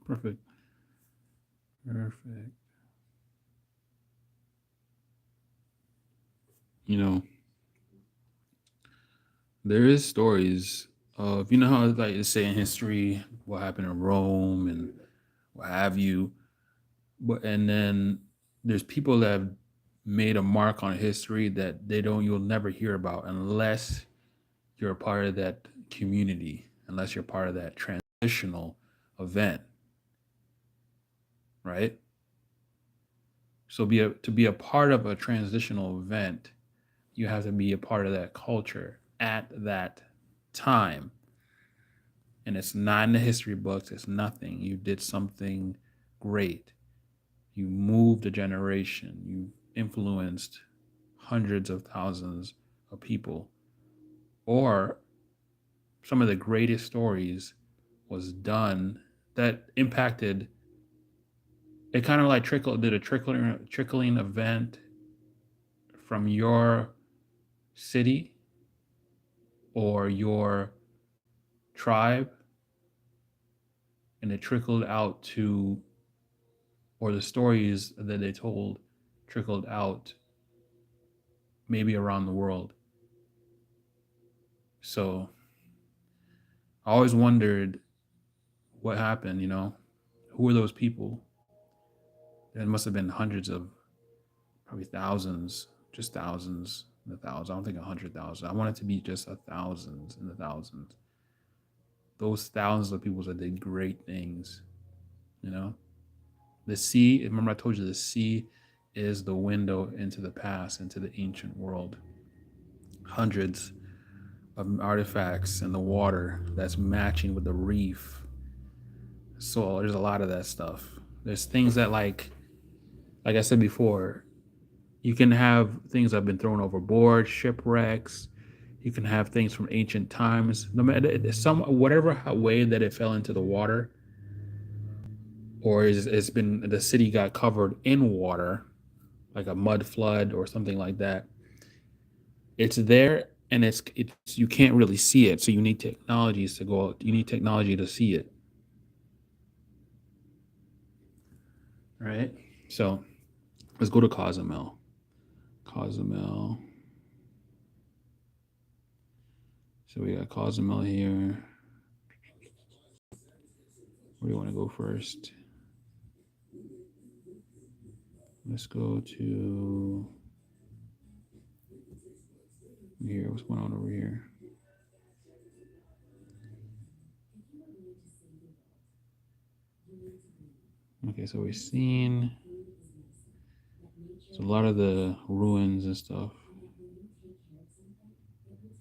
Perfect. Perfect. You know, there is stories of, how like they say in history what happened in Rome and what have you. But and then there's people that have made a mark on history that you'll never hear about unless you're a part of that community, unless you're part of that transitional event, right? So to be a part of a transitional event, you have to be a part of that culture at that time. And it's not in the history books, it's nothing. You did something great. You moved a generation. You influenced hundreds of thousands of people. Or some of the greatest stories was done that impacted, it kind of like did a trickling event from your city or your tribe, and it trickled out to, or the stories that they told trickled out maybe around the world. So I always wondered what happened, who were those people? There must have been hundreds of, probably thousands, just thousands, and the thousands. I don't think 100,000. I want it to be just a thousands and the thousands. Those thousands of people that did great things, you know? The sea, remember I told you the sea is the window into the past, into the ancient world. Hundreds of artifacts in the water that's matching with the reef. So there's a lot of that stuff. There's things that like I said before, you can have things that have been thrown overboard, shipwrecks. You can have things from ancient times. No matter some whatever way that it fell into the water, or it's been the city got covered in water, like a mud flood or something like that. It's there, and it's you can't really see it. So you need technologies to go. You need technology to see it, right? So let's go to Cozumel. Cozumel. So we got Cozumel here. Where do you want to go first? Let's go to here. What's going on over here? Okay, so we've seen a lot of the ruins and stuff.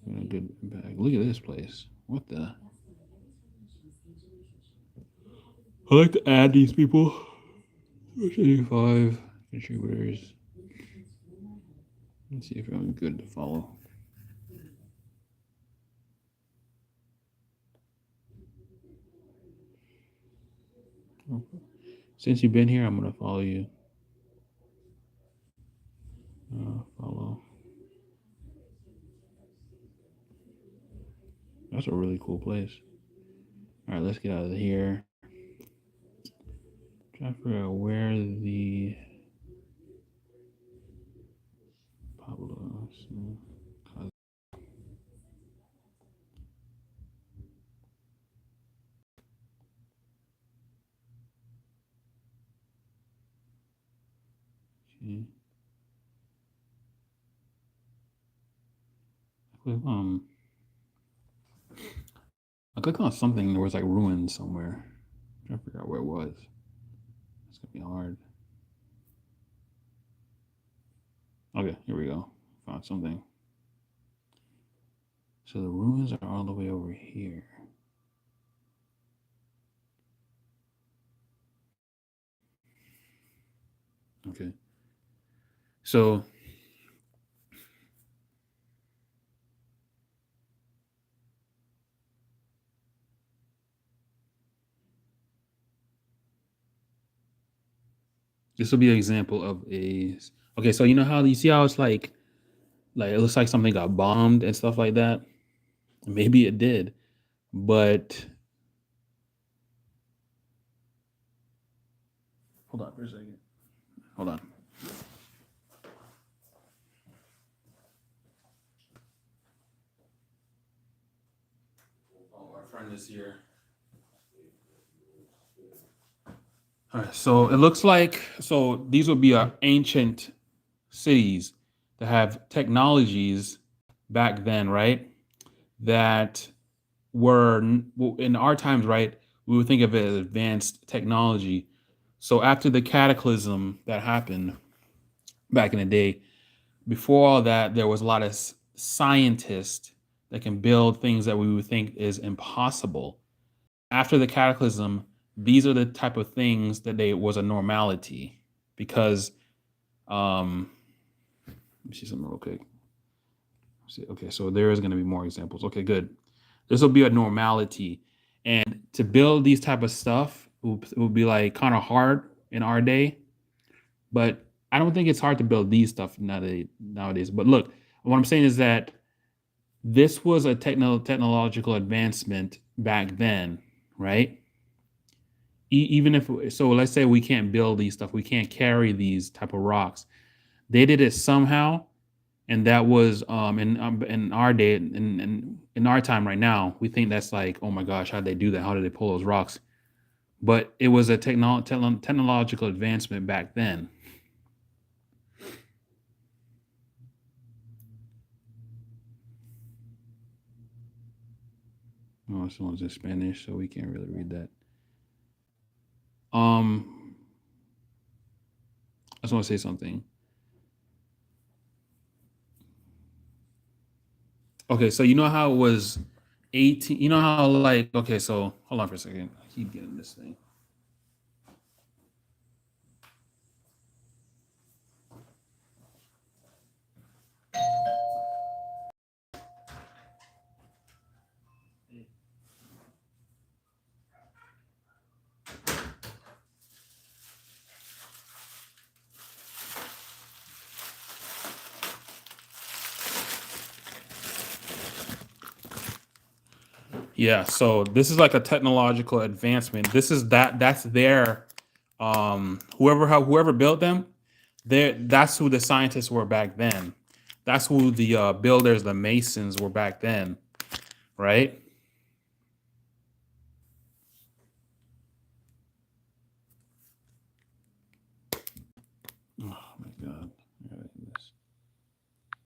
A good impact. Look at this place. What the? I like to add these people. 85 contributors. Let's see if I'm good to follow. Since you've been here, I'm gonna follow you. Follow. That's a really cool place. All right, let's get out of here. Trying to figure out where the Pablo. Okay. Um, I clicked on something. There was like ruins somewhere. I'm trying to figure out where it was. It's gonna be hard. Okay, here we go. Found something. So the ruins are all the way over here. Okay. So this will be an example of a. Okay, so you know how you see how it's like it looks like something got bombed and stuff like that. Maybe it did, but Hold on for a second. Hold on. Oh, our friend is here. All right, so it looks like these would be ancient cities that have technologies back then, right? That were in our times, right? We would think of it as advanced technology. So after the cataclysm that happened back in the day, before all that, there was a lot of scientists that can build things that we would think is impossible. After the cataclysm, these are the type of things that they was a normality because let me see something real quick. See, okay, so there is going to be more examples. Okay, good. This will be a normality, and to build these type of stuff will be like kind of hard in our day. But I don't think it's hard to build these stuff nowadays. But look, what I'm saying is that this was a technological advancement back then, right? Even if so, let's say we can't build these stuff, we can't carry these type of rocks. They did it somehow, and that was in our day in our time right now. We think that's like, oh my gosh, how did they do that? How did they pull those rocks? But it was a technological advancement back then. Oh, this one's in Spanish, so we can't really read that. I just want to say something. Okay, so you know how it was 18, you know how like, okay, so hold on for a second. I keep getting this thing. Yeah, so this is like a technological advancement. This is that's their whoever built them, that's who the scientists were back then. That's who the builders, the masons were back then, right?